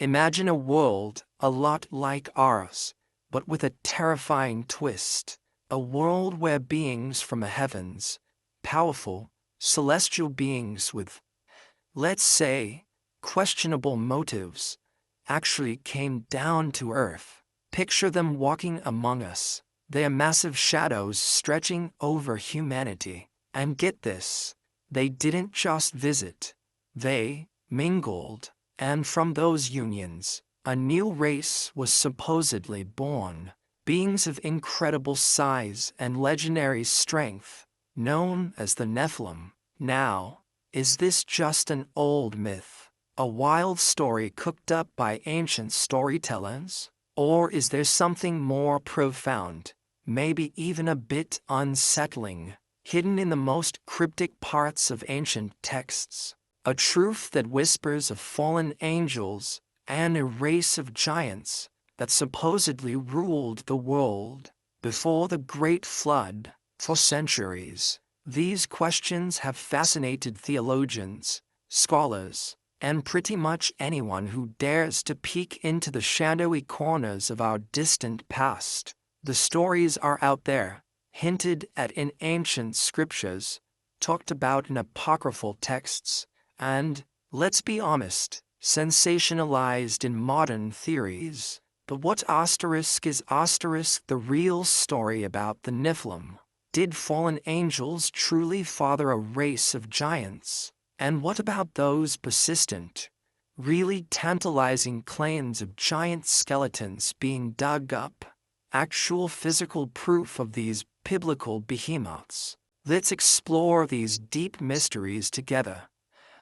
Imagine a world a lot like ours, but with a terrifying twist. A world where beings from the heavens, powerful, celestial beings with, let's say, questionable motives, actually came down to earth. Picture them walking among us, their massive shadows stretching over humanity. And get this, they didn't just visit, they mingled, and from those unions, a new race was supposedly born. Beings of incredible size and legendary strength, known as the Nephilim. Now, is this just an old myth, a wild story cooked up by ancient storytellers? Or is there something more profound, maybe even a bit unsettling, hidden in the most cryptic parts of ancient texts? A truth that whispers of fallen angels and a race of giants that supposedly ruled the world before the Great Flood for centuries. These questions have fascinated theologians, scholars, and pretty much anyone who dares to peek into the shadowy corners of our distant past. The stories are out there, hinted at in ancient scriptures, talked about in apocryphal texts, and, let's be honest, sensationalized in modern theories. But what is the real story about the Nephilim? Did fallen angels truly father a race of giants? And what about those persistent, really tantalizing claims of giant skeletons being dug up? Actual physical proof of these biblical behemoths. Let's explore these deep mysteries together,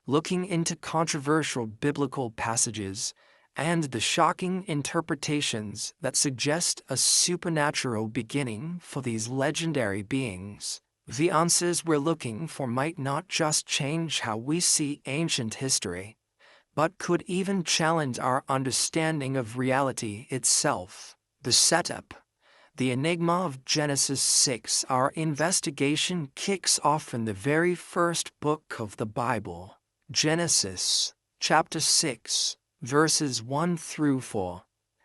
looking into controversial biblical passages and the shocking interpretations that suggest a supernatural beginning for these legendary beings. The answers we're looking for might not just change how we see ancient history, but could even challenge our understanding of reality itself. The setup. The enigma of Genesis 6. Our investigation kicks off in the very first book of the Bible, Genesis, chapter 6. Verses 1 through 4,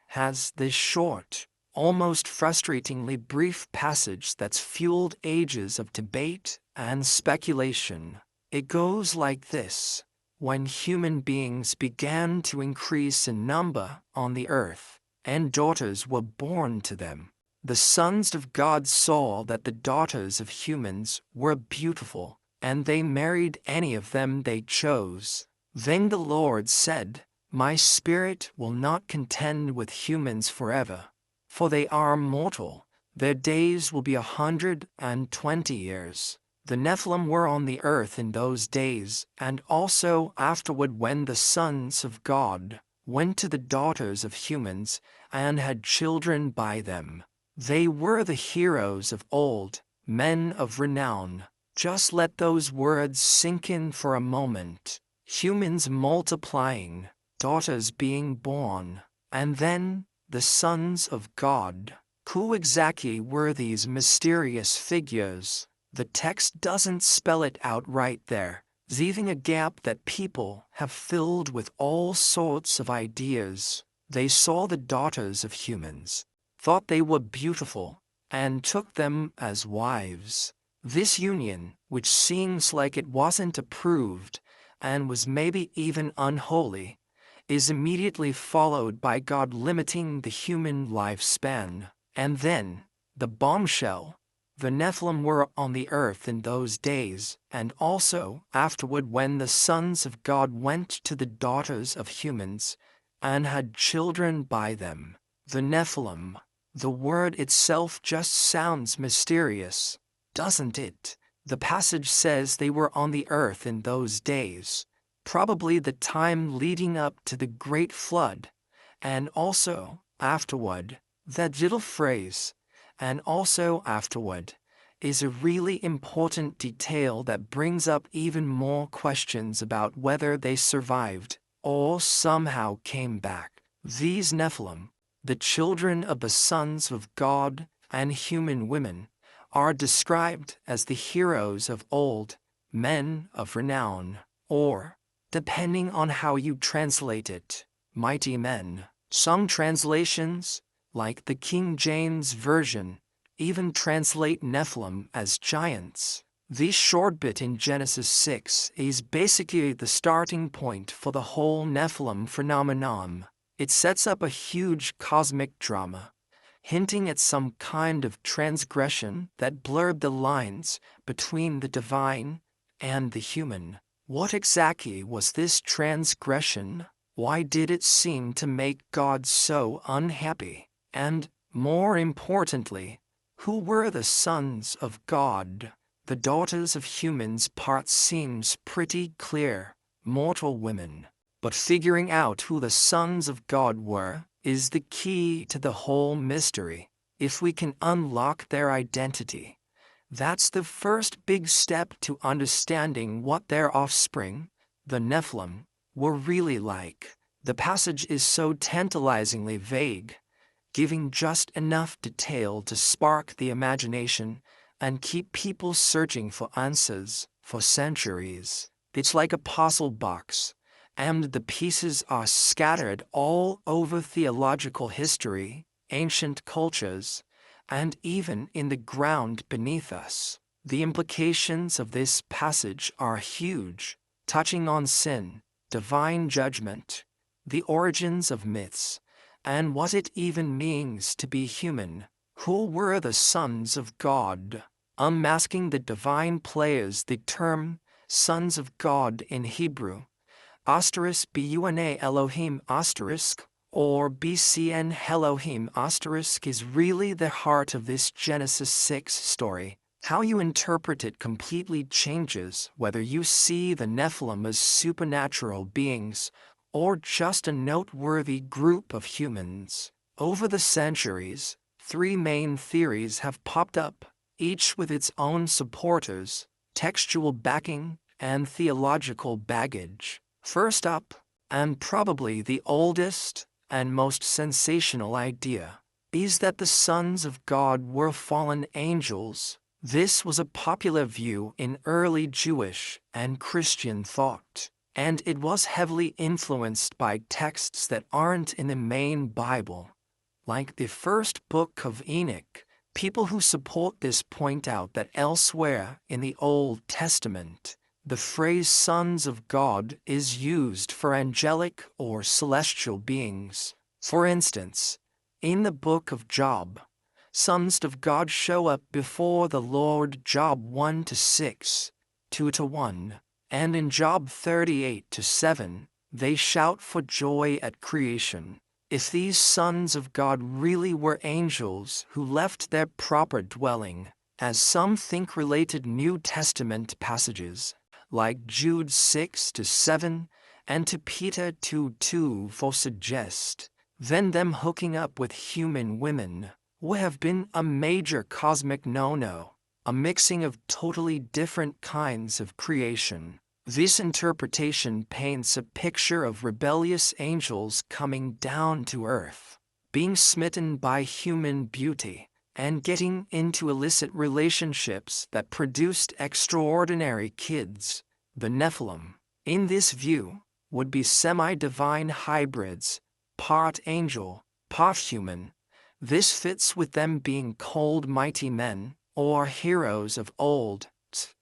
has this short, almost frustratingly brief passage that's fueled ages of debate and speculation. It goes like this: when human beings began to increase in number on the earth, and daughters were born to them, the sons of God saw that the daughters of humans were beautiful, and they married any of them they chose. Then the Lord said, "My spirit will not contend with humans forever, for they are mortal. Their days will be 120 years. The Nephilim were on the earth in those days, and also afterward when the sons of God went to the daughters of humans and had children by them. They were the heroes of old, men of renown." Just let those words sink in for a moment. Humans multiplying, daughters being born, and then the sons of God. Who exactly were these mysterious figures? The text doesn't spell it out right there, leaving a gap that people have filled with all sorts of ideas. They saw the daughters of humans, thought they were beautiful, and took them as wives. This union, which seems like it wasn't approved and was maybe even unholy, is immediately followed by God limiting the human lifespan. And then, the bombshell: the Nephilim were on the earth in those days, and also afterward when the sons of God went to the daughters of humans and had children by them. The Nephilim. The word itself just sounds mysterious, doesn't it? The passage says they were on the earth in those days, probably the time leading up to the Great Flood, and also afterward. That little phrase, "and also afterward," is a really important detail that brings up even more questions about whether they survived or somehow came back. These Nephilim, the children of the sons of God and human women, are described as the heroes of old, men of renown, or, depending on how you translate it, mighty men. Some translations, like the King James Version, even translate Nephilim as giants. This short bit in Genesis 6 is basically the starting point for the whole Nephilim phenomenon. It sets up a huge cosmic drama, hinting at some kind of transgression that blurred the lines between the divine and the human. What exactly was this transgression? Why did it seem to make God so unhappy? And, more importantly, who were the sons of God? The daughters of humans part seems pretty clear, mortal women. But figuring out who the sons of God were is the key to the whole mystery. If we can unlock their identity, that's the first big step to understanding what their offspring, the Nephilim, were really like. The passage is so tantalizingly vague, giving just enough detail to spark the imagination and keep people searching for answers for centuries. It's like a puzzle box, and the pieces are scattered all over theological history, ancient cultures, and even in the ground beneath us. The implications of this passage are huge, touching on sin, divine judgment, the origins of myths, and what it even means to be human. Who were the sons of God? Unmasking the divine players. The term sons of God in Hebrew, *buna Elohim*, or BCN Elohim*, is really the heart of this Genesis 6 story. How you interpret it completely changes whether you see the Nephilim as supernatural beings or just a noteworthy group of humans. Over the centuries, three main theories have popped up, each with its own supporters, textual backing, and theological baggage. First up, and probably the oldest and most sensational idea, is that the sons of God were fallen angels. This was a popular view in early Jewish and Christian thought, and it was heavily influenced by texts that aren't in the main Bible, like the first Book of Enoch. People who support this point out that elsewhere in the Old Testament, the phrase sons of God is used for angelic or celestial beings. For instance, in the book of Job, sons of God show up before the Lord. Job 1-6, 2-1, and in Job 38-7, they shout for joy at creation. If these sons of God really were angels who left their proper dwelling, as some think related New Testament passages, like Jude 6-7 and to Peter 2:2 suggest, then them hooking up with human women would have been a major cosmic no-no, a mixing of totally different kinds of creation. This interpretation paints a picture of rebellious angels coming down to earth, being smitten by human beauty, and getting into illicit relationships that produced extraordinary kids. The Nephilim, in this view, would be semi-divine hybrids, part angel, part human. This fits with them being called mighty men, or heroes of old,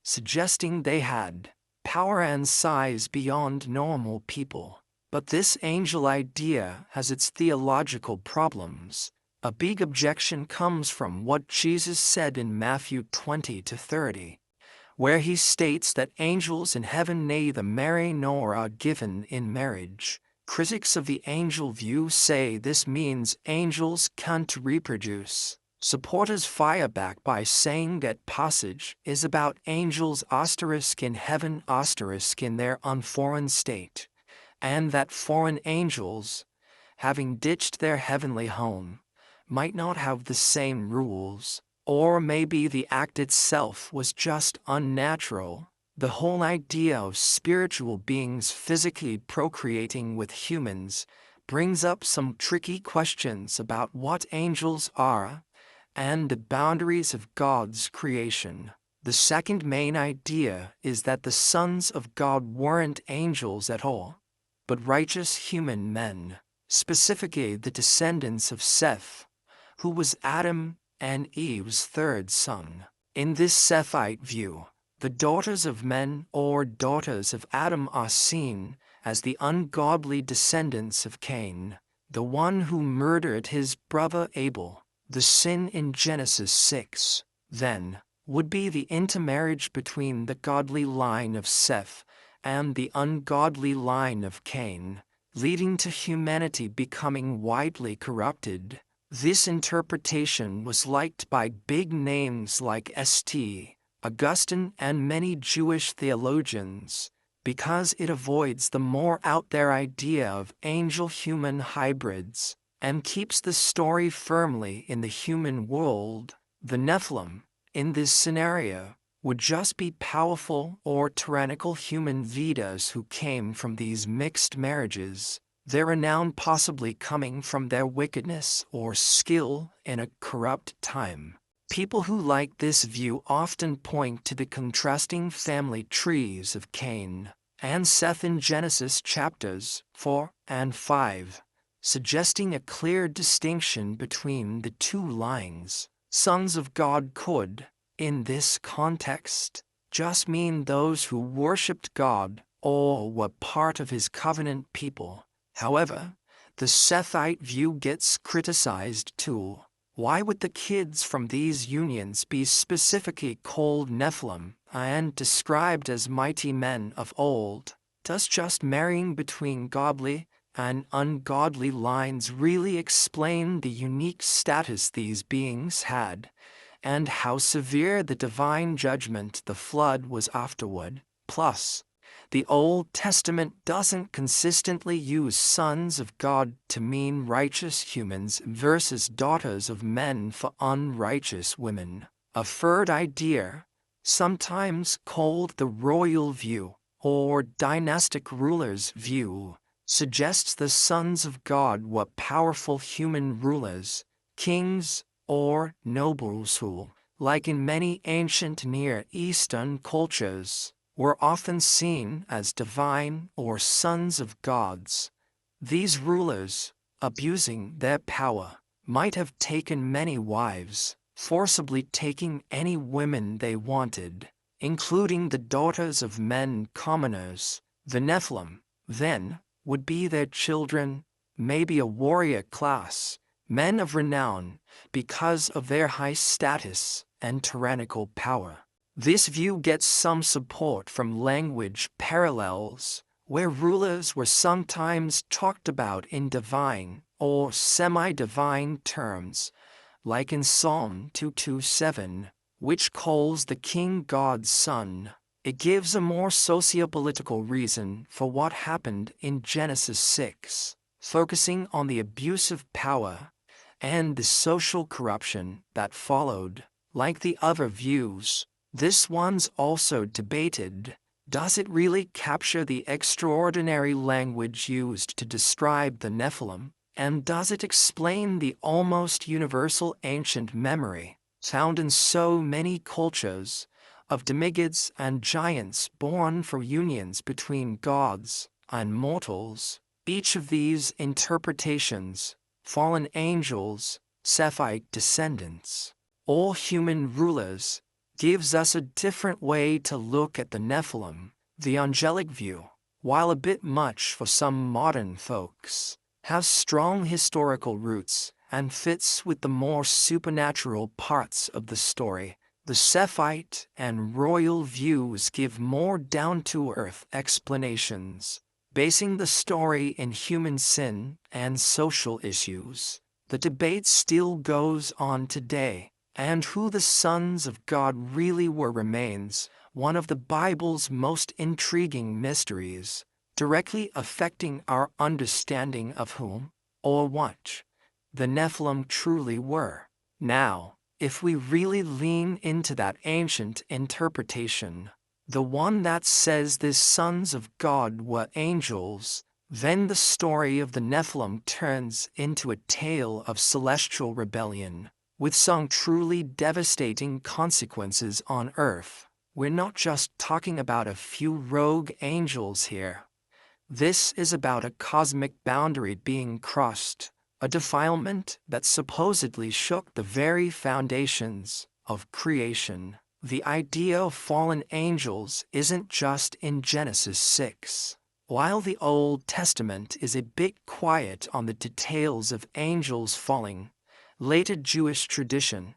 suggesting they had power and size beyond normal people. But this angel idea has its theological problems. A big objection comes from what Jesus said in Matthew 20-30, where he states that angels in heaven neither marry nor are given in marriage. Critics of the angel view say this means angels can't reproduce. Supporters fire back by saying that passage is about angels in heaven in their unforeign state, and that foreign angels, having ditched their heavenly home, might not have the same rules, or maybe the act itself was just unnatural. The whole idea of spiritual beings physically procreating with humans brings up some tricky questions about what angels are and the boundaries of God's creation. The second main idea is that the sons of God weren't angels at all, but righteous human men. specifically the descendants of Seth, who was Adam and Eve's third son. In this Sethite view, the daughters of men or daughters of Adam are seen as the ungodly descendants of Cain, the one who murdered his brother Abel. The sin in Genesis 6, then, would be the intermarriage between the godly line of Seth and the ungodly line of Cain, leading to humanity becoming widely corrupted. This interpretation was liked by big names like St. Augustine and many Jewish theologians, because it avoids the more out there idea of angel-human hybrids and keeps the story firmly in the human world. The Nephilim, in this scenario, would just be powerful or tyrannical human Vedas who came from these mixed marriages, their renown possibly coming from their wickedness or skill in a corrupt time. People who like this view often point to the contrasting family trees of Cain and Seth in Genesis chapters 4 and 5, suggesting a clear distinction between the two lines. Sons of God could, in this context, just mean those who worshipped God or were part of his covenant people. However, the Sethite view gets criticized too. Why would the kids from these unions be specifically called Nephilim and described as mighty men of old? Does just marrying between godly and ungodly lines really explain the unique status these beings had, and how severe the divine judgment the flood was afterward? Plus, the Old Testament doesn't consistently use sons of God to mean righteous humans versus daughters of men for unrighteous women. A third idea, sometimes called the royal view or dynastic ruler's view, suggests the sons of God were powerful human rulers, kings, or nobles who, like in many ancient Near Eastern cultures, were often seen as divine or sons of gods. These rulers, abusing their power, might have taken many wives, forcibly taking any women they wanted, including the daughters of men commoners. The Nephilim, then, would be their children, maybe a warrior class, men of renown, because of their high status and tyrannical power. This view gets some support from language parallels, where rulers were sometimes talked about in divine or semi-divine terms, like in Psalm 227, which calls the king God's son. It gives a more sociopolitical reason for what happened in Genesis 6, focusing on the abuse of power and the social corruption that followed. Like the other views, this one's also debated. Does it really capture the extraordinary language used to describe the Nephilim? And does it explain the almost universal ancient memory found in so many cultures of demigods and giants born from unions between gods and mortals? Each of these interpretations, fallen angels, Sethite descendants, or human rulers, gives us a different way to look at the Nephilim. The angelic view, while a bit much for some modern folks, has strong historical roots and fits with the more supernatural parts of the story. The Sethite and royal views give more down-to-earth explanations, basing the story in human sin and social issues. The debate still goes on today, and who the sons of God really were remains one of the Bible's most intriguing mysteries, directly affecting our understanding of whom, or what, the Nephilim truly were. Now, if we really lean into that ancient interpretation, the one that says the sons of God were angels, then the story of the Nephilim turns into a tale of celestial rebellion, with some truly devastating consequences on earth. We're not just talking about a few rogue angels here. This is about a cosmic boundary being crossed, a defilement that supposedly shook the very foundations of creation. The idea of fallen angels isn't just in Genesis 6. While the Old Testament is a bit quiet on the details of angels falling, later Jewish tradition,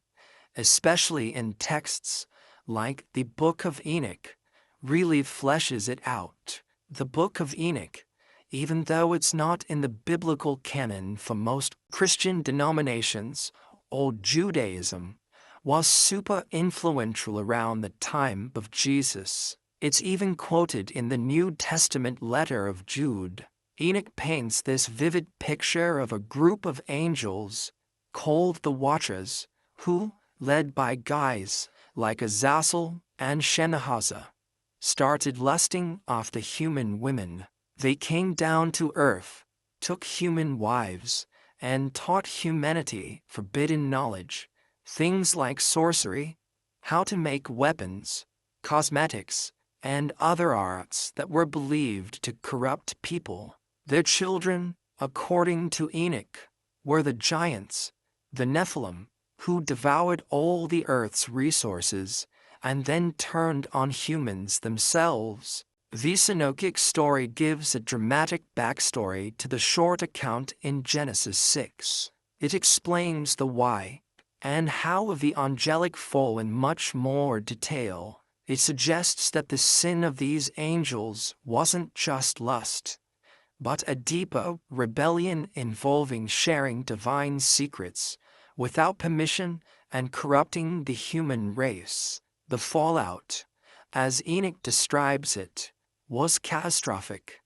especially in texts like the Book of Enoch, really fleshes it out. The Book of Enoch, even though it's not in the biblical canon for most Christian denominations or Judaism, was super influential around the time of Jesus. It's even quoted in the New Testament letter of Jude. Enoch paints this vivid picture of a group of angels, called the Watchers, who, led by guys like Azazel and Shenahazah, started lusting after human women. They came down to earth, took human wives, and taught humanity forbidden knowledge, things like sorcery, how to make weapons, cosmetics, and other arts that were believed to corrupt people. Their children, according to Enoch, were the giants, the Nephilim, who devoured all the earth's resources and then turned on humans themselves. The Enochic story gives a dramatic backstory to the short account in Genesis 6. It explains the why and how of the angelic fall in much more detail. It suggests that the sin of these angels wasn't just lust, but a deeper rebellion involving sharing divine secrets without permission and corrupting the human race. The fallout, as Enoch describes it, was catastrophic,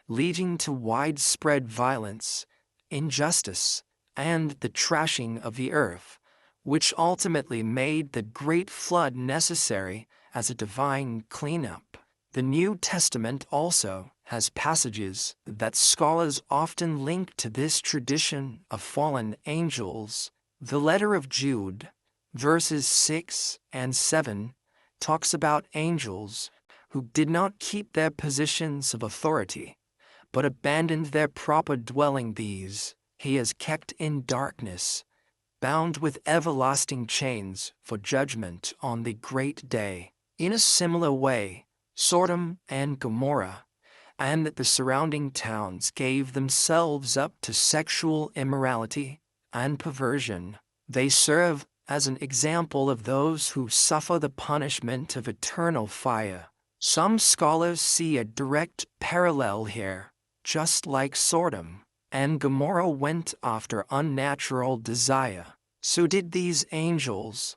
leading to widespread violence, injustice, and the trashing of the earth, which ultimately made the Great Flood necessary as a divine cleanup. The New Testament also has passages that scholars often link to this tradition of fallen angels. The letter of Jude, verses 6 and 7, talks about angels who did not keep their positions of authority, but abandoned their proper dwelling. These he has kept in darkness, bound with everlasting chains for judgment on the great day. In a similar way, Sodom and Gomorrah and the surrounding towns gave themselves up to sexual immorality and perversion. They serve as an example of those who suffer the punishment of eternal fire. Some scholars see a direct parallel here. Just like Sodom and Gomorrah went after unnatural desire, so did these angels.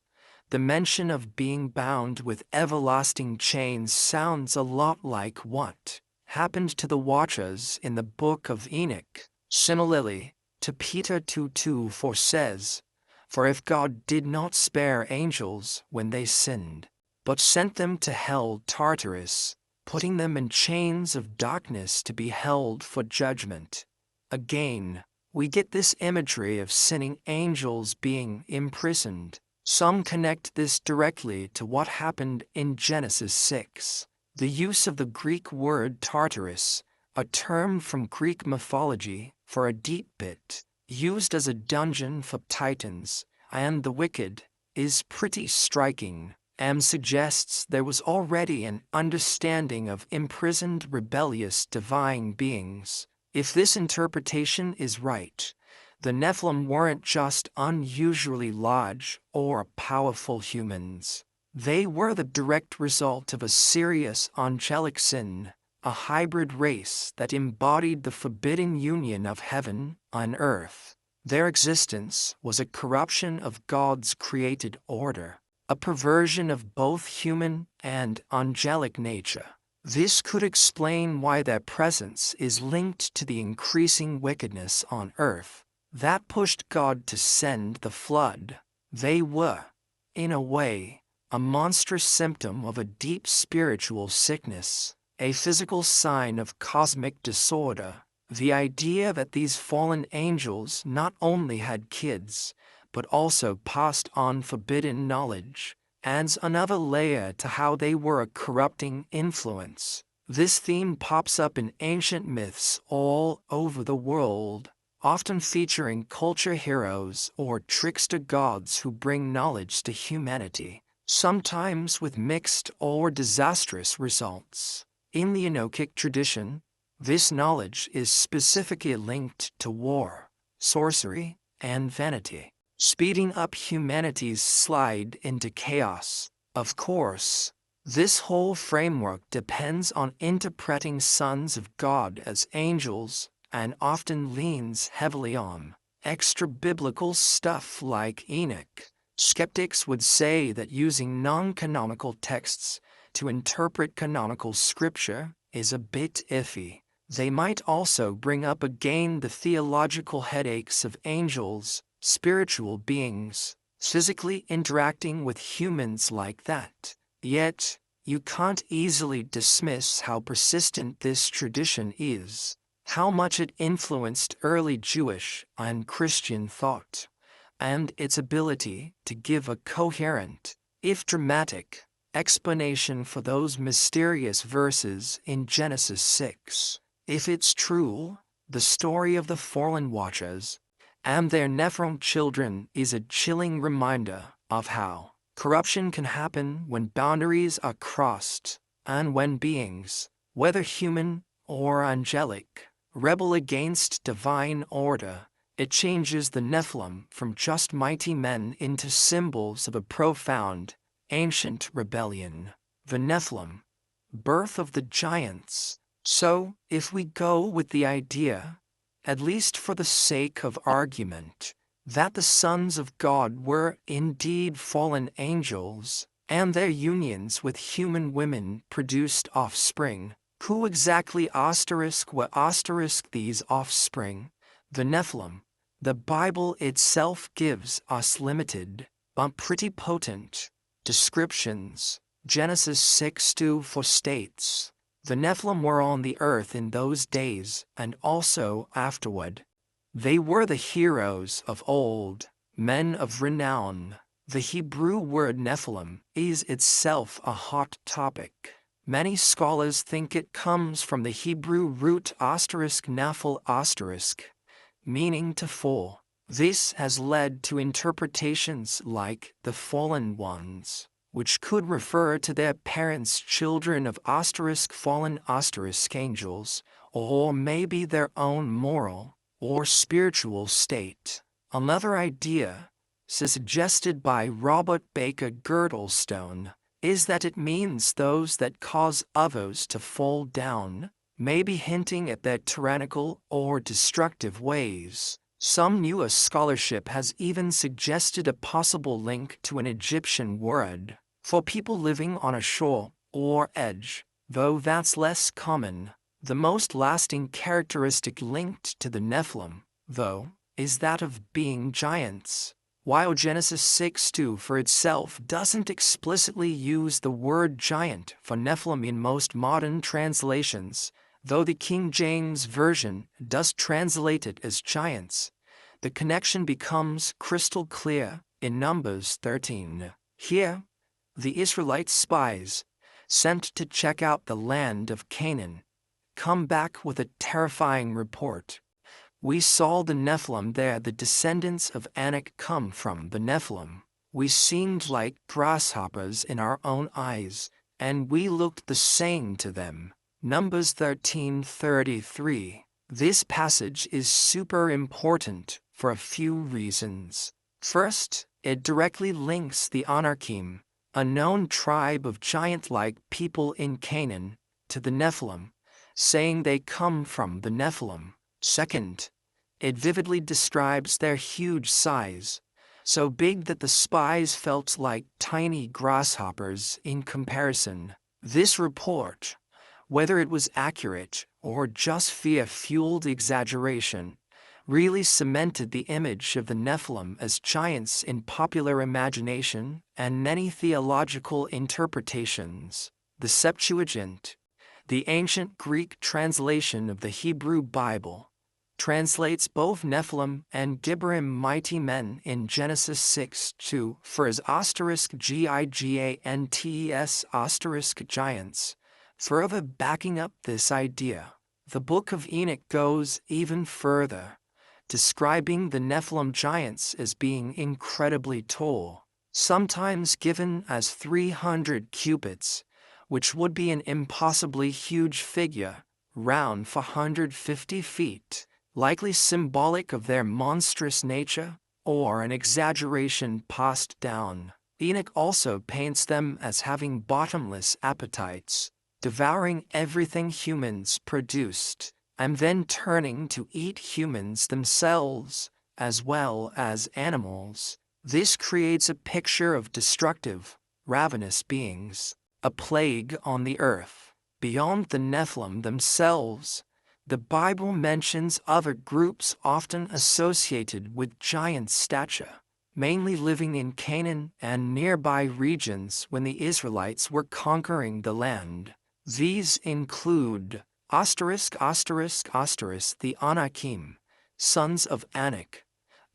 The mention of being bound with everlasting chains sounds a lot like what happened to the Watchers in the Book of Enoch. Similarly, to Peter 2:2 says, "For if God did not spare angels when they sinned, but sent them to hell Tartarus, putting them in chains of darkness to be held for judgment." Again, we get this imagery of sinning angels being imprisoned. Some connect this directly to what happened in Genesis 6. The use of the Greek word Tartarus, a term from Greek mythology for a deep pit, used as a dungeon for titans and the wicked, is pretty striking and suggests there was already an understanding of imprisoned rebellious divine beings. If this interpretation is right, the Nephilim weren't just unusually large or powerful humans. They were the direct result of a serious angelic sin, a hybrid race that embodied the forbidden union of heaven and earth. Their existence was a corruption of God's created order, a perversion of both human and angelic nature. This could explain why their presence is linked to the increasing wickedness on earth that pushed God to send the flood. They were, in a way, a monstrous symptom of a deep spiritual sickness, a physical sign of cosmic disorder. The idea that these fallen angels not only had kids, but also passed on forbidden knowledge, adds another layer to how they were a corrupting influence. This theme pops up in ancient myths all over the world, often featuring culture heroes or trickster gods who bring knowledge to humanity, sometimes with mixed or disastrous results. In the Enochic tradition, this knowledge is specifically linked to war, sorcery, and vanity, speeding up humanity's slide into chaos. Of course, this whole framework depends on interpreting sons of God as angels and often leans heavily on extra-biblical stuff like Enoch. Skeptics would say that using non-canonical texts to interpret canonical scripture is a bit iffy. They might also bring up again the theological headaches of angels, spiritual beings, physically interacting with humans like that. Yet, you can't easily dismiss how persistent this tradition is, how much it influenced early Jewish and Christian thought, and its ability to give a coherent, if dramatic, explanation for those mysterious verses in Genesis 6. If it's true, the story of the fallen watchers and their Nephilim children is a chilling reminder of how corruption can happen when boundaries are crossed, and when beings, whether human or angelic, rebel against divine order. It changes the Nephilim from just mighty men into symbols of a profound, ancient rebellion. The Nephilim, birth of the giants. So, if we go with the idea, at least for the sake of argument, that the sons of God were indeed fallen angels, and their unions with human women produced offspring, who exactly were these offspring? The Nephilim. The Bible itself gives us limited, but pretty potent, descriptions. Genesis 6:2 states, "The Nephilim were on the earth in those days and also afterward. They were the heroes of old, men of renown." The Hebrew word Nephilim is itself a hot topic. Many scholars think it comes from the Hebrew root *naphil*, meaning to fall. This has led to interpretations like the fallen ones, which could refer to their parents' children of fallen angels, or maybe their own moral or spiritual state. Another idea, suggested by Robert Baker Girdlestone, is that it means those that cause others to fall down, maybe hinting at their tyrannical or destructive ways. Some newer scholarship has even suggested a possible link to an Egyptian word for people living on a shore or edge, though that's less common. The most lasting characteristic linked to the Nephilim, though, is that of being giants. While Genesis 6:2 for itself doesn't explicitly use the word giant for Nephilim in most modern translations, though the King James Version does translate it as giants, the connection becomes crystal clear in Numbers 13. Here, the Israelite spies, sent to check out the land of Canaan, come back with a terrifying report. "We saw the Nephilim there. The descendants of Anak come from the Nephilim. We seemed like grasshoppers in our own eyes, and we looked the same to them." Numbers 13:33. This passage is super important for a few reasons. First, it directly links the Anakim, a known tribe of giant-like people in Canaan, to the Nephilim, saying they come from the Nephilim. Second, it vividly describes their huge size, so big that the spies felt like tiny grasshoppers in comparison. This report, whether it was accurate or just fear-fueled exaggeration, really cemented the image of the Nephilim as giants in popular imagination and many theological interpretations. The Septuagint, the ancient Greek translation of the Hebrew Bible, translates both Nephilim and Gibborim, mighty men, in Genesis 6:2 for as *gigantes* giants, Further backing up this idea, the Book of Enoch goes even further, describing the Nephilim giants as being incredibly tall, sometimes given as 300 cubits, which would be an impossibly huge figure, round 450 feet, likely symbolic of their monstrous nature, or an exaggeration passed down. Enoch also paints them as having bottomless appetites, devouring everything humans produced, and then turning to eat humans themselves, as well as animals. This creates a picture of destructive, ravenous beings, a plague on the earth. Beyond the Nephilim themselves, the Bible mentions other groups often associated with giant stature, mainly living in Canaan and nearby regions when the Israelites were conquering the land. These include the Anakim, sons of Anak,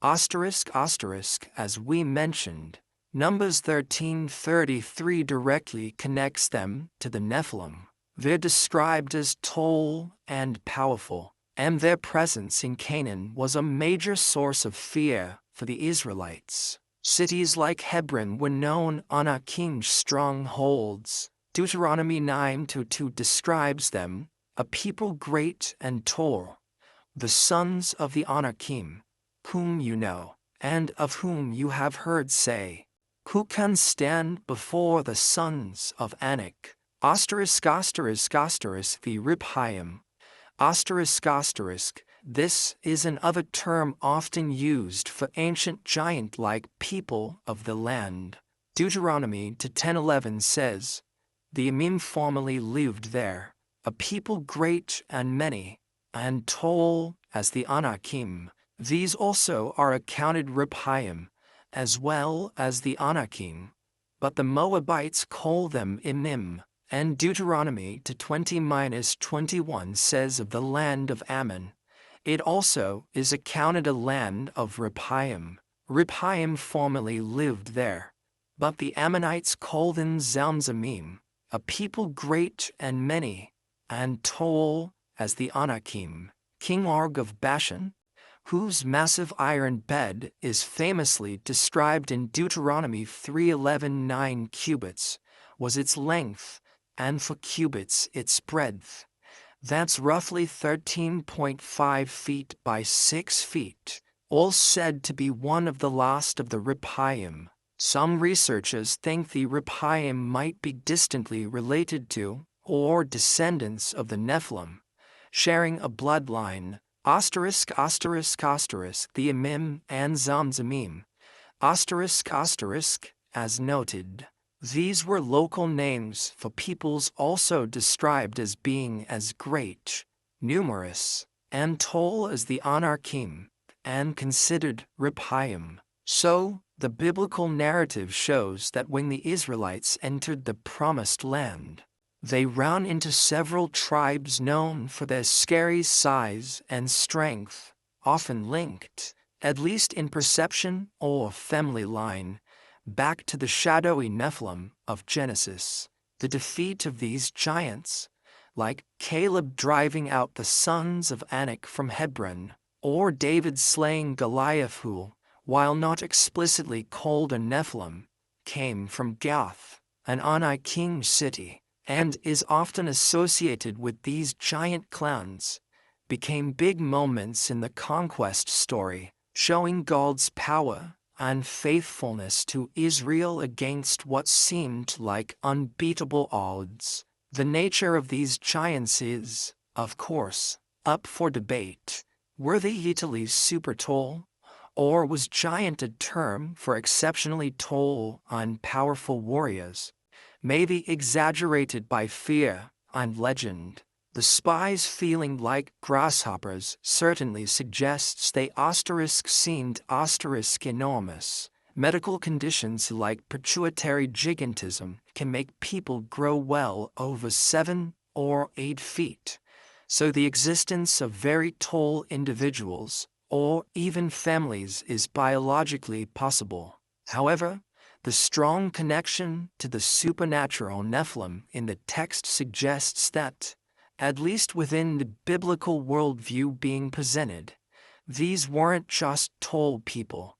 as we mentioned. Numbers 13:33 directly connects them to the Nephilim. They're described as tall and powerful, and their presence in Canaan was a major source of fear for the Israelites. Cities like Hebron were known Anakim strongholds. Deuteronomy 9:2 describes them, a people great and tall, the sons of the Anakim, whom you know, and of whom you have heard say, who can stand before the sons of Anak? The Rephaim. This is another term often used for ancient giant-like people of the land. Deuteronomy 10:11 says, the Emim formerly lived there, a people great and many, and tall as the Anakim. These also are accounted Rephaim, as well as the Anakim, but the Moabites call them Emim, and Deuteronomy 20:21 says of the land of Ammon, it also is accounted a land of Rephaim. Rephaim formerly lived there, but the Ammonites call them Zamzamim, a people great and many, and tall as the Anakim. King Og of Bashan, whose massive iron bed is famously described in Deuteronomy 3:11, 9 cubits was its length, and 4 cubits its breadth. That's roughly 13.5 feet by 6 feet, all said to be one of the last of the Rephaim. Some researchers think the Rephaim might be distantly related to, or descendants of the Nephilim, sharing a bloodline, the Emim and Zamzamim, as noted. These were local names for peoples also described as being as great, numerous, and tall as the Anakim, and considered Rephaim. So, the biblical narrative shows that when the Israelites entered the Promised Land, they ran into several tribes known for their scary size and strength, often linked, at least in perception or family line, back to the shadowy Nephilim of Genesis. The defeat of these giants, like Caleb driving out the sons of Anak from Hebron, or David slaying Goliath who, while not explicitly called a Nephilim, came from Gath, an Anakim city, and is often associated with these giant clans, became big moments in the conquest story, showing God's power and faithfulness to Israel against what seemed like unbeatable odds. The nature of these giants is, of course, up for debate. Were they literally super tall? Or was giant a term for exceptionally tall and powerful warriors, maybe exaggerated by fear and legend? The spies feeling like grasshoppers certainly suggests they seemed enormous. Medical conditions like pituitary gigantism can make people grow well over 7 or 8 feet, so the existence of very tall individuals or even families is biologically possible. However, The strong connection to the supernatural Nephilim in the text suggests that, at least within the biblical worldview being presented, these weren't just tall people.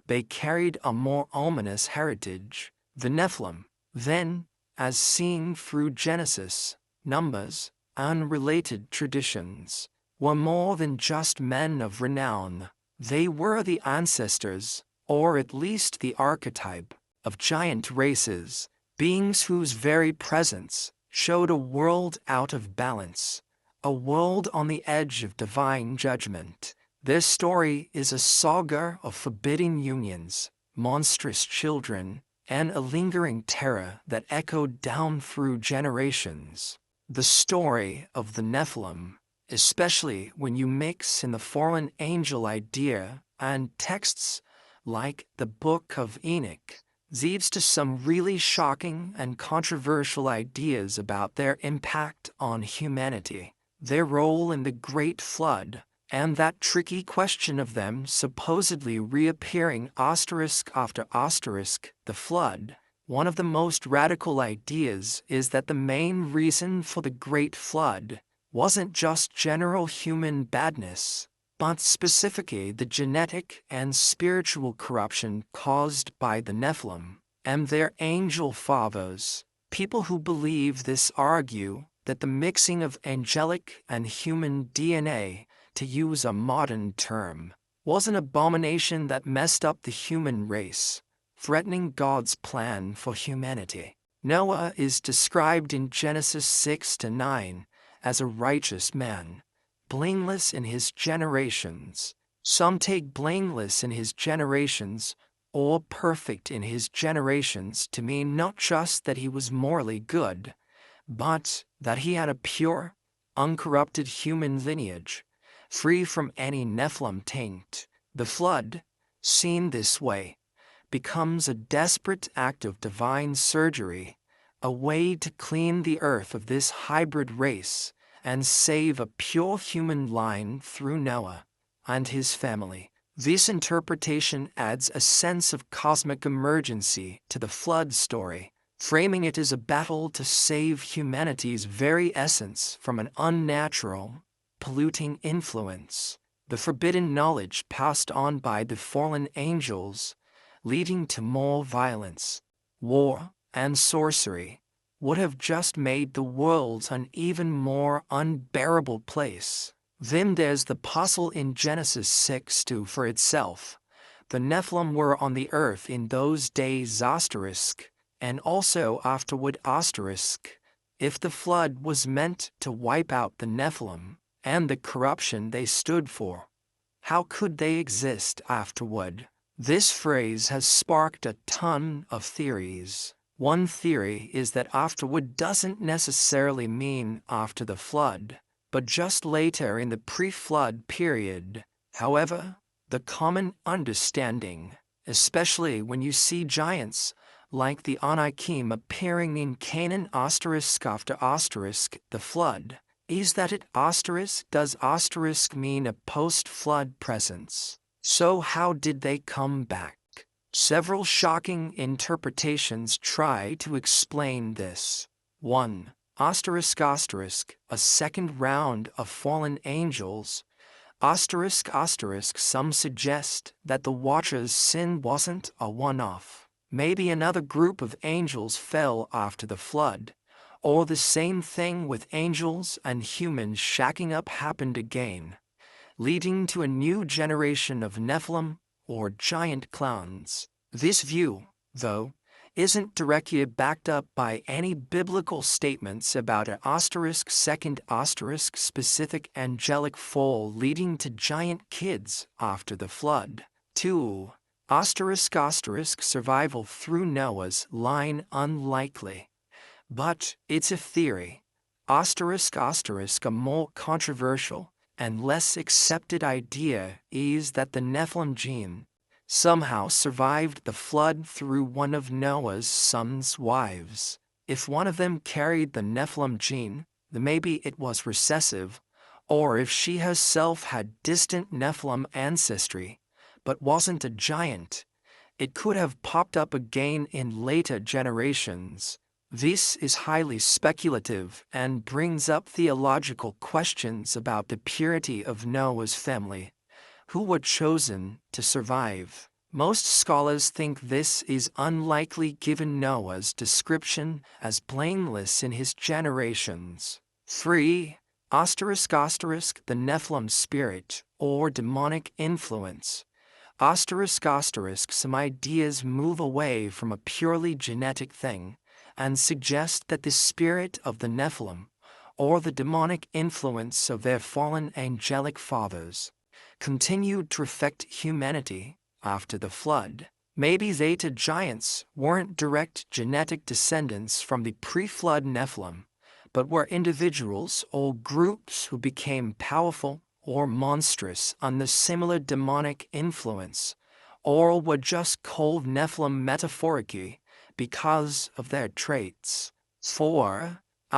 They carried a more ominous heritage. The Nephilim, then, as seen through Genesis, Numbers, and related traditions, were more than just men of renown. They were the ancestors, or at least the archetype, of giant races, beings whose very presence showed a world out of balance, a world on the edge of divine judgment. Their story is a saga of forbidden unions, monstrous children, and a lingering terror that echoed down through generations. The story of the Nephilim, especially when you mix in the fallen angel idea and texts like the Book of Enoch, leads to some really shocking and controversial ideas about their impact on humanity, their role in the Great Flood, and that tricky question of them supposedly reappearing asterisk after asterisk, the flood. One of the most radical ideas is that the main reason for the Great Flood wasn't just general human badness, but specifically the genetic and spiritual corruption caused by the Nephilim and their angel fathers. People who believe this argue that the mixing of angelic and human DNA, to use a modern term, was an abomination that messed up the human race, threatening God's plan for humanity. Noah is described in Genesis 6-9 as a righteous man, blameless in his generations. Some take blameless in his generations or perfect in his generations to mean not just that he was morally good, but that he had a pure, uncorrupted human lineage, free from any Nephilim taint. The flood, seen this way, becomes a desperate act of divine surgery, a way to clean the earth of this hybrid race and save a pure human line through Noah and his family. This interpretation adds a sense of cosmic emergency to the flood story, framing it as a battle to save humanity's very essence from an unnatural, polluting influence, the forbidden knowledge passed on by the fallen angels, leading to more violence, war, and sorcery, would have just made the world an even more unbearable place. Then there's the puzzle in Genesis 6 for itself. The Nephilim were on the earth in those days asterisk, and also afterward asterisk. If the flood was meant to wipe out the Nephilim and the corruption they stood for, how could they exist afterward? This phrase has sparked a ton of theories. One theory is that afterward doesn't necessarily mean after the flood, but just later in the pre-flood period. However, the common understanding, especially when you see giants like the Anakim appearing in Canaan asterisk after asterisk the flood, is that it asterisk does asterisk mean a post-flood presence. So how did they come back? Several shocking interpretations try to explain this. 1. Asterisk asterisk, a second round of fallen angels. Asterisk asterisk, some suggest that the Watcher's sin wasn't a one-off. Maybe another group of angels fell after the flood, or the same thing with angels and humans shacking up happened again, leading to a new generation of Nephilim or giant clowns. This view, though, isn't directly backed up by any biblical statements about an asterisk second asterisk specific angelic fall leading to giant kids after the flood. 2. Asterisk asterisk survival through Noah's line unlikely. But it's a theory. Asterisk asterisk, a more controversial and less accepted idea is that the Nephilim gene somehow survived the flood through one of Noah's son's wives. If one of them carried the Nephilim gene, then maybe it was recessive, or if she herself had distant Nephilim ancestry, but wasn't a giant, it could have popped up again in later generations. This is highly speculative and brings up theological questions about the purity of Noah's family, who were chosen to survive. Most scholars think this is unlikely given Noah's description as blameless in his generations. 3. **** The Nephilim spirit or demonic influence. ***, some ideas move away from a purely genetic thing and suggest that the spirit of the Nephilim, or the demonic influence of their fallen angelic fathers, continued to affect humanity after the flood. Maybe Zeta giants weren't direct genetic descendants from the pre-flood Nephilim, but were individuals or groups who became powerful or monstrous under similar demonic influence, or were just called Nephilim metaphorically because of their traits. 4. ***,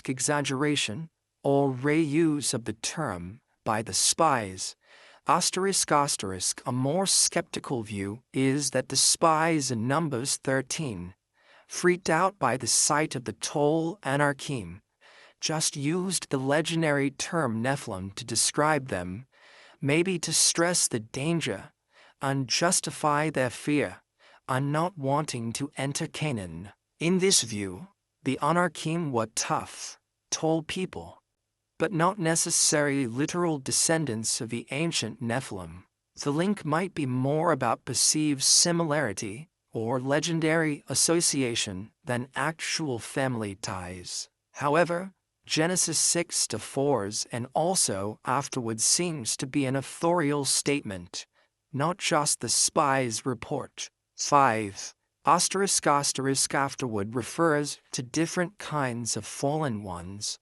exaggeration or reuse of the term by the spies. ***, a more skeptical view is that the spies in Numbers 13, freaked out by the sight of the Tol Anarchim, just used the legendary term Nephilim to describe them, maybe to stress the danger and justify their fear and not wanting to enter Canaan. In this view, the Anarchim were tough, tall people, but not necessarily literal descendants of the ancient Nephilim. The link might be more about perceived similarity or legendary association than actual family ties. However, Genesis 6-4 and also afterwards seems to be an authorial statement, not just the spies' report. 5. ***, afterward refers to different kinds of fallen ones.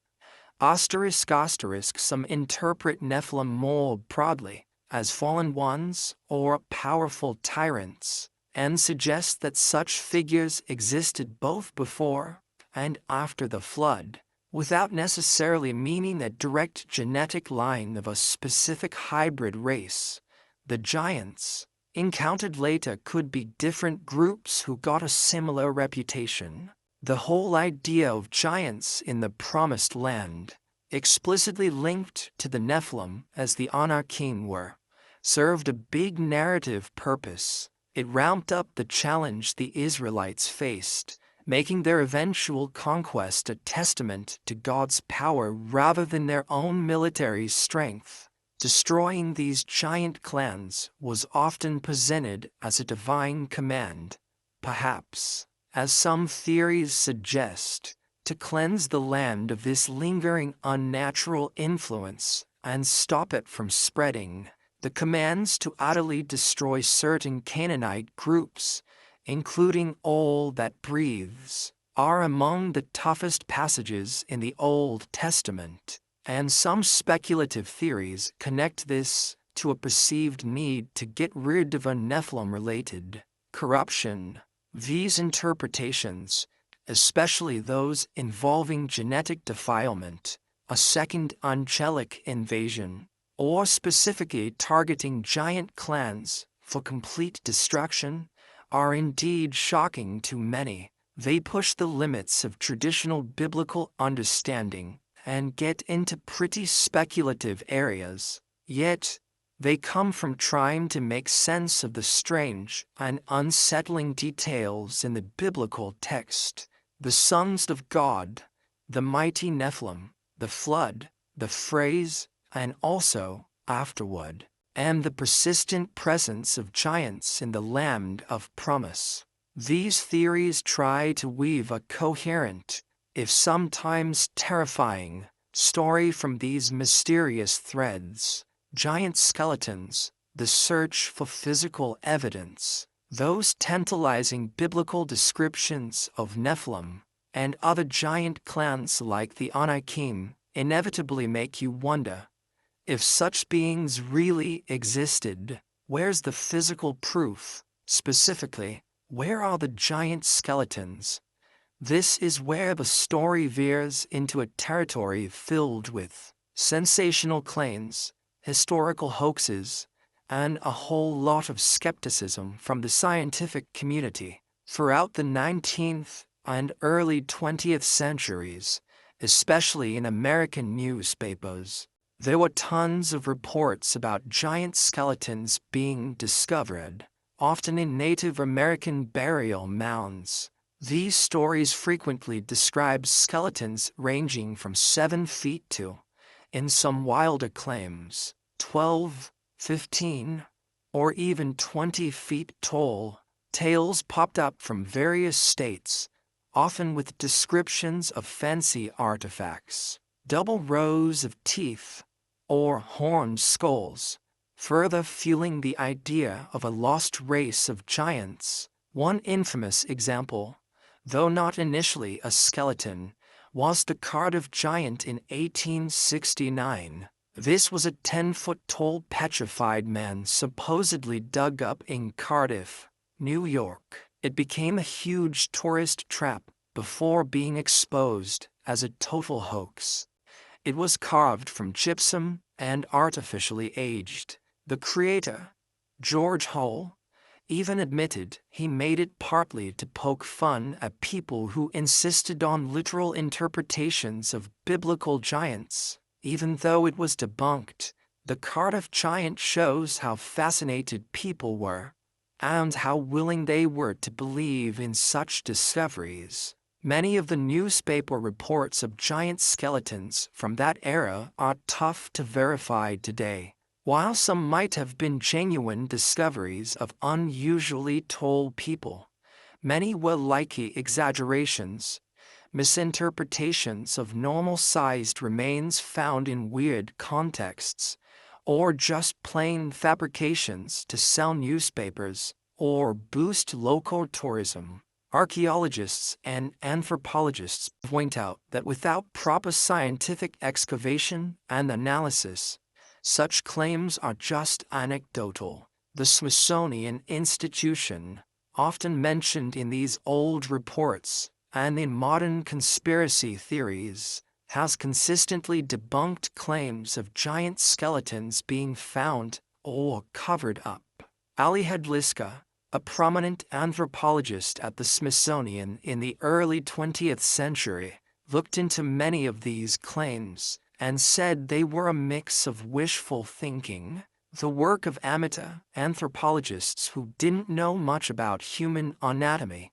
***, some interpret Nephilim more broadly as fallen ones or powerful tyrants, and suggest that such figures existed both before and after the flood, without necessarily meaning a direct genetic line of a specific hybrid race. The giants encountered later could be different groups who got a similar reputation. The whole idea of giants in the Promised Land, explicitly linked to the Nephilim as the Anarchim were, served a big narrative purpose. It ramped up the challenge the Israelites faced, making their eventual conquest a testament to God's power rather than their own military strength. Destroying these giant clans was often presented as a divine command, perhaps, as some theories suggest, to cleanse the land of this lingering unnatural influence and stop it from spreading. The commands to utterly destroy certain Canaanite groups, including all that breathes, are among the toughest passages in the Old Testament, and some speculative theories connect this to a perceived need to get rid of a Nephilim-related corruption. These interpretations, especially those involving genetic defilement, a second angelic invasion, or specifically targeting giant clans for complete destruction, are indeed shocking to many. They push the limits of traditional biblical understanding and get into pretty speculative areas, yet they come from trying to make sense of the strange and unsettling details in the biblical text. The sons of God, the mighty Nephilim, the flood, the phrase, and also afterward, and the persistent presence of giants in the land of promise. These theories try to weave a coherent, if sometimes terrifying, story from these mysterious threads: giant skeletons, the search for physical evidence, those tantalizing biblical descriptions of Nephilim, and other giant clans like the Anakim inevitably make you wonder, if such beings really existed, where's the physical proof? Specifically, where are the giant skeletons? This is where the story veers into a territory filled with sensational claims, historical hoaxes, and a whole lot of skepticism from the scientific community. Throughout the 19th and early 20th centuries, especially in American newspapers, there were tons of reports about giant skeletons being discovered, often in Native American burial mounds. These stories frequently describe skeletons ranging from 7 feet to, in some wilder claims, 12, 15, or even 20 feet tall. Tales popped up from various states, often with descriptions of fancy artifacts, double rows of teeth, or horned skulls, further fueling the idea of a lost race of giants. One infamous example, though not initially a skeleton, was the Cardiff giant in 1869. This was a 10-foot-tall petrified man supposedly dug up in Cardiff, New York. It became a huge tourist trap before being exposed as a total hoax. It was carved from gypsum and artificially aged. The creator, George Hull, even admitted he made it partly to poke fun at people who insisted on literal interpretations of biblical giants. Even though it was debunked, the Cardiff giant shows how fascinated people were and how willing they were to believe in such discoveries. Many of the newspaper reports of giant skeletons from that era are tough to verify today. While some might have been genuine discoveries of unusually tall people, many were likely exaggerations, misinterpretations of normal-sized remains found in weird contexts, or just plain fabrications to sell newspapers or boost local tourism. Archaeologists and anthropologists point out that without proper scientific excavation and analysis, such claims are just anecdotal. The Smithsonian Institution, often mentioned in these old reports and in modern conspiracy theories, has consistently debunked claims of giant skeletons being found or covered up. Ali Hedliska, a prominent anthropologist at the Smithsonian in the early 20th century, looked into many of these claims and said they were a mix of wishful thinking, the work of amateur anthropologists who didn't know much about human anatomy,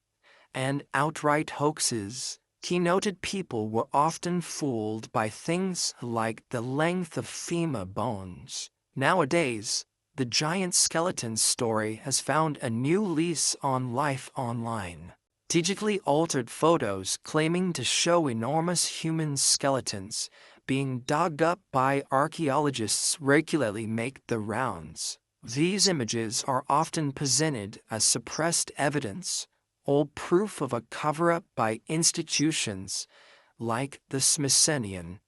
and outright hoaxes. He noted people were often fooled by things like the length of femur bones. Nowadays, the giant skeleton story has found a new lease on life online. Digitally altered photos claiming to show enormous human skeletons being dug up by archaeologists regularly make the rounds. These images are often presented as suppressed evidence or proof of a cover-up by institutions like the Smithsonian,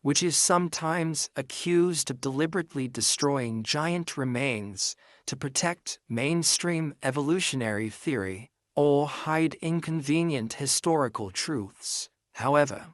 which is sometimes accused of deliberately destroying giant remains to protect mainstream evolutionary theory or hide inconvenient historical truths. However,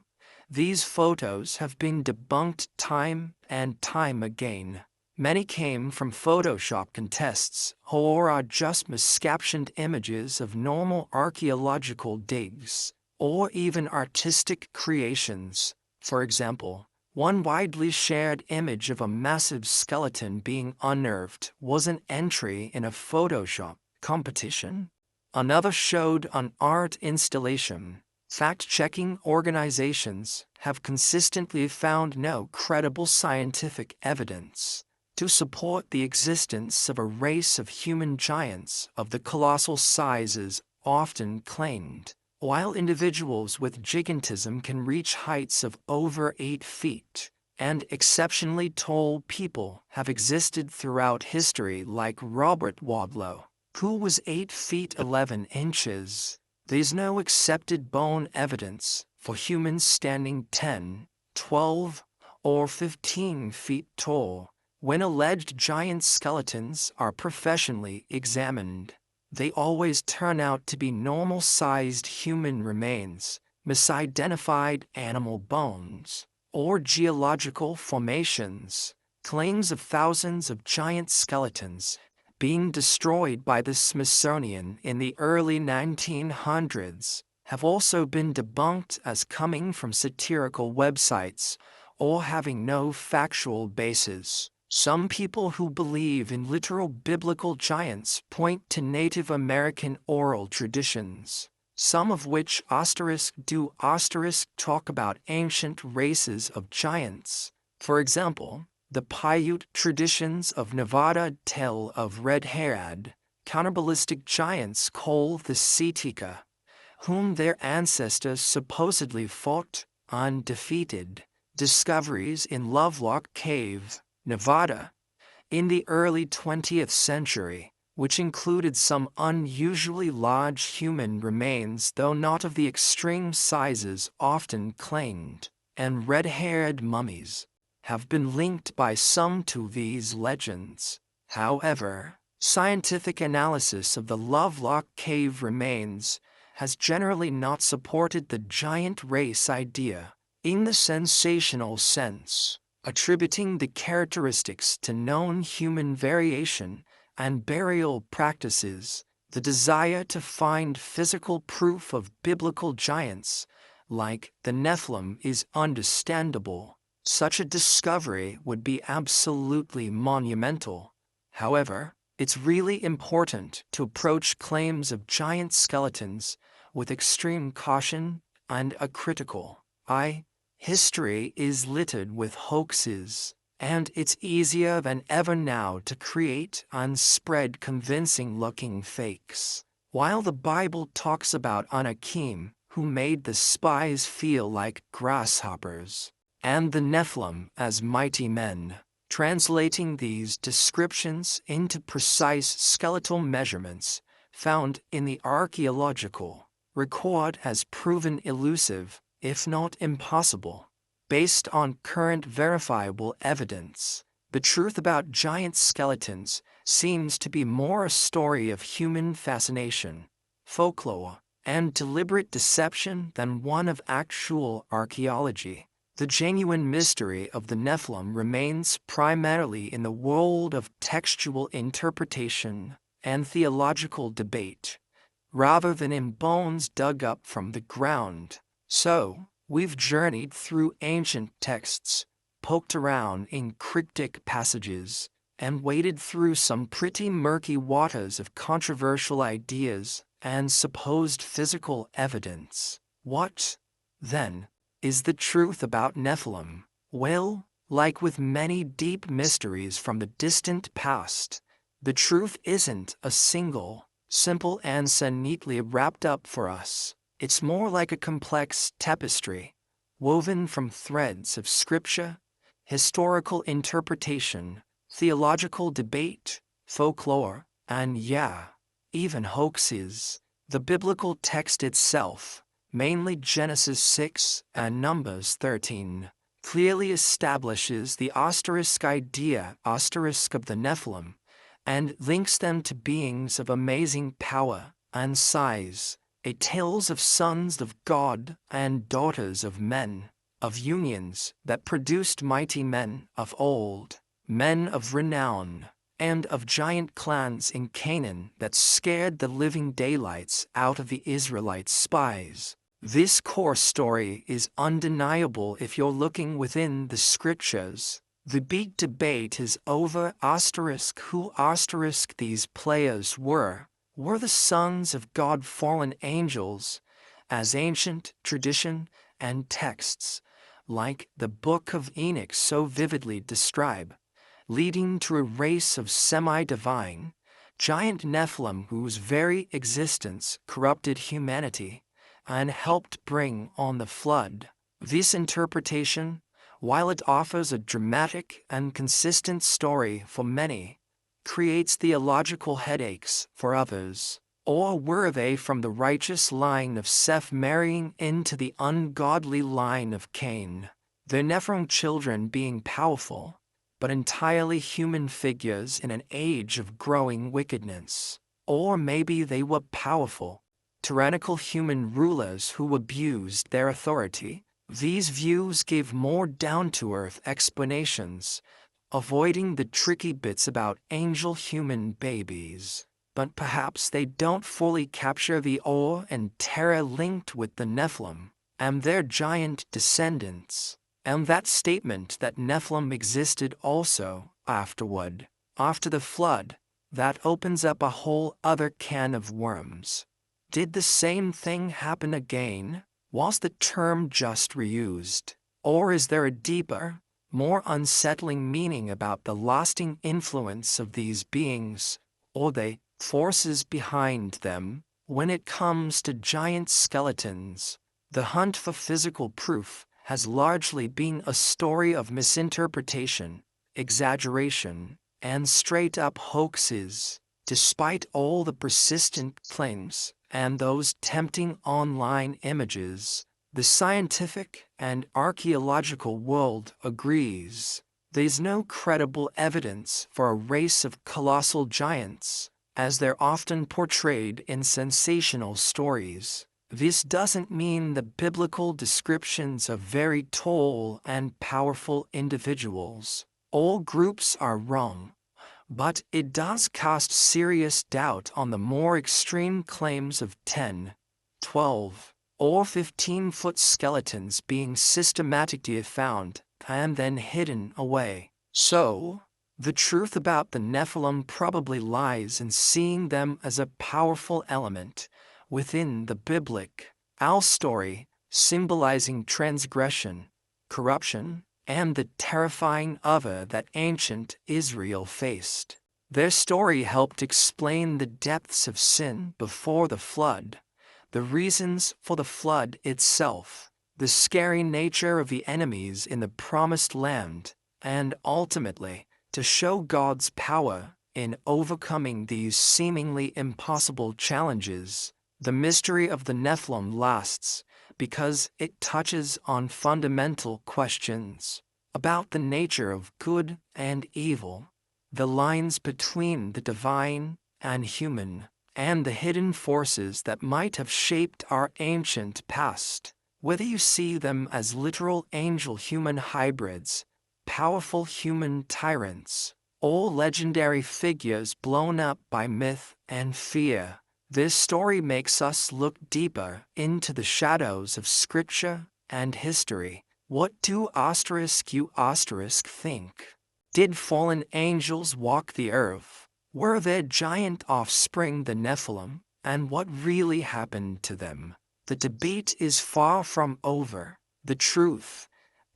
these photos have been debunked time and time again. Many came from Photoshop contests or are just miscaptioned images of normal archaeological digs, or even artistic creations. For example, one widely shared image of a massive skeleton being unearthed was an entry in a Photoshop competition. Another showed an art installation. Fact-checking organizations have consistently found no credible scientific evidence to support the existence of a race of human giants of the colossal sizes often claimed. While individuals with gigantism can reach heights of over 8 feet, and exceptionally tall people have existed throughout history like Robert Wadlow, who was 8 feet 11 inches, there's no accepted bone evidence for humans standing 10, 12, or 15 feet tall. When alleged giant skeletons are professionally examined, they always turn out to be normal-sized human remains, misidentified animal bones, or geological formations. Claims of thousands of giant skeletons being destroyed by the Smithsonian in the early 1900s have also been debunked as coming from satirical websites or having no factual basis. Some people who believe in literal biblical giants point to Native American oral traditions, some of which do talk about ancient races of giants. For example, the Paiute traditions of Nevada tell of red-haired, counterballistic giants called the Setika, whom their ancestors supposedly fought undefeated. Discoveries in Lovelock Cave, Nevada, in the early 20th century, which included some unusually large human remains, though not of the extreme sizes often claimed, and red-haired mummies, have been linked by some to these legends. However, scientific analysis of the Lovelock Cave remains has generally not supported the giant race idea in the sensational sense, attributing the characteristics to known human variation and burial practices. The desire to find physical proof of biblical giants, like the Nephilim, is understandable. Such a discovery would be absolutely monumental. However, it's really important to approach claims of giant skeletons with extreme caution and a critical eye. History is littered with hoaxes, and it's easier than ever now to create and spread convincing-looking fakes. While the Bible talks about Anakim, who made the spies feel like grasshoppers, and the Nephilim as mighty men, translating these descriptions into precise skeletal measurements found in the archaeological record has proven elusive, if not impossible. Based on current verifiable evidence, the truth about giant skeletons seems to be more a story of human fascination, folklore, and deliberate deception than one of actual archaeology. The genuine mystery of the Nephilim remains primarily in the world of textual interpretation and theological debate, rather than in bones dug up from the ground. So, we've journeyed through ancient texts, poked around in cryptic passages, and waded through some pretty murky waters of controversial ideas and supposed physical evidence. What, then, is the truth about Nephilim? Well, like with many deep mysteries from the distant past, the truth isn't a single, simple answer neatly wrapped up for us. It's more like a complex tapestry, woven from threads of scripture, historical interpretation, theological debate, folklore, and even hoaxes. The biblical text itself, mainly Genesis 6 and Numbers 13, clearly establishes the idea of the Nephilim, and links them to beings of amazing power and size. It tells of sons of God and daughters of men, of unions that produced mighty men of old, men of renown, and of giant clans in Canaan that scared the living daylights out of the Israelite spies. This core story is undeniable if you're looking within the scriptures. The big debate is over who these players were the sons of God fallen angels, as ancient tradition and texts, like the Book of Enoch so vividly describe, leading to a race of semi-divine, giant Nephilim whose very existence corrupted humanity and helped bring on the flood. This interpretation, while it offers a dramatic and consistent story for many, creates theological headaches for others. Or were they from the righteous line of Seth marrying into the ungodly line of Cain, their Nephilim children being powerful, but entirely human figures in an age of growing wickedness? Or maybe they were powerful, tyrannical human rulers who abused their authority. These views give more down-to-earth explanations, avoiding the tricky bits about angel-human babies. But perhaps they don't fully capture the awe and terror linked with the Nephilim and their giant descendants, and that statement that Nephilim existed also afterward, after the flood, that opens up a whole other can of worms. Did the same thing happen again? Was the term just reused? Or is there a deeper, more unsettling meaning about the lasting influence of these beings, or the forces behind them? When it comes to giant skeletons, the hunt for physical proof has largely been a story of misinterpretation, exaggeration, and straight-up hoaxes. Despite all the persistent claims and those tempting online images, the scientific and archaeological world agrees there's no credible evidence for a race of colossal giants, as they're often portrayed in sensational stories. This doesn't mean the biblical descriptions of very tall and powerful individuals. All groups are wrong, but it does cast serious doubt on the more extreme claims of 10, 12, or 15-foot skeletons being systematically found and then hidden away. So, the truth about the Nephilim probably lies in seeing them as a powerful element within the biblical story, symbolizing transgression, corruption, and the terrifying other that ancient Israel faced. Their story helped explain the depths of sin before the flood, the reasons for the flood itself, the scary nature of the enemies in the Promised Land, and ultimately, to show God's power in overcoming these seemingly impossible challenges. The mystery of the Nephilim lasts because it touches on fundamental questions about the nature of good and evil, the lines between the divine and human, and the hidden forces that might have shaped our ancient past. Whether you see them as literal angel-human hybrids, powerful human tyrants, or legendary figures blown up by myth and fear, this story makes us look deeper into the shadows of scripture and history. What do you think? Did fallen angels walk the earth? Were their giant offspring the Nephilim? And what really happened to them? The debate is far from over. The truth,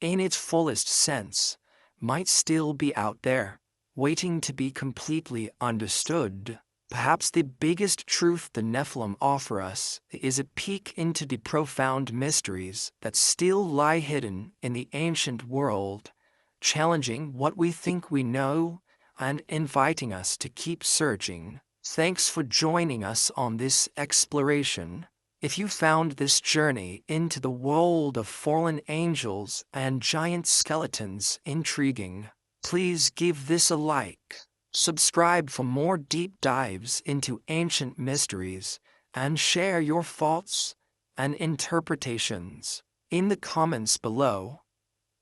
in its fullest sense, might still be out there, waiting to be completely understood. Perhaps the biggest truth the Nephilim offer us is a peek into the profound mysteries that still lie hidden in the ancient world, challenging what we think we know and inviting us to keep searching. Thanks for joining us on this exploration. If you found this journey into the world of fallen angels and giant skeletons intriguing, please give this a like. Subscribe for more deep dives into ancient mysteries, and share your thoughts and interpretations in the comments below.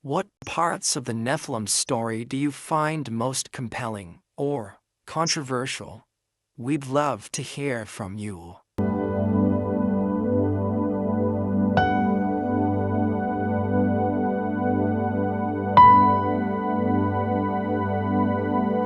What parts of the Nephilim story do you find most compelling or controversial? We'd love to hear from you.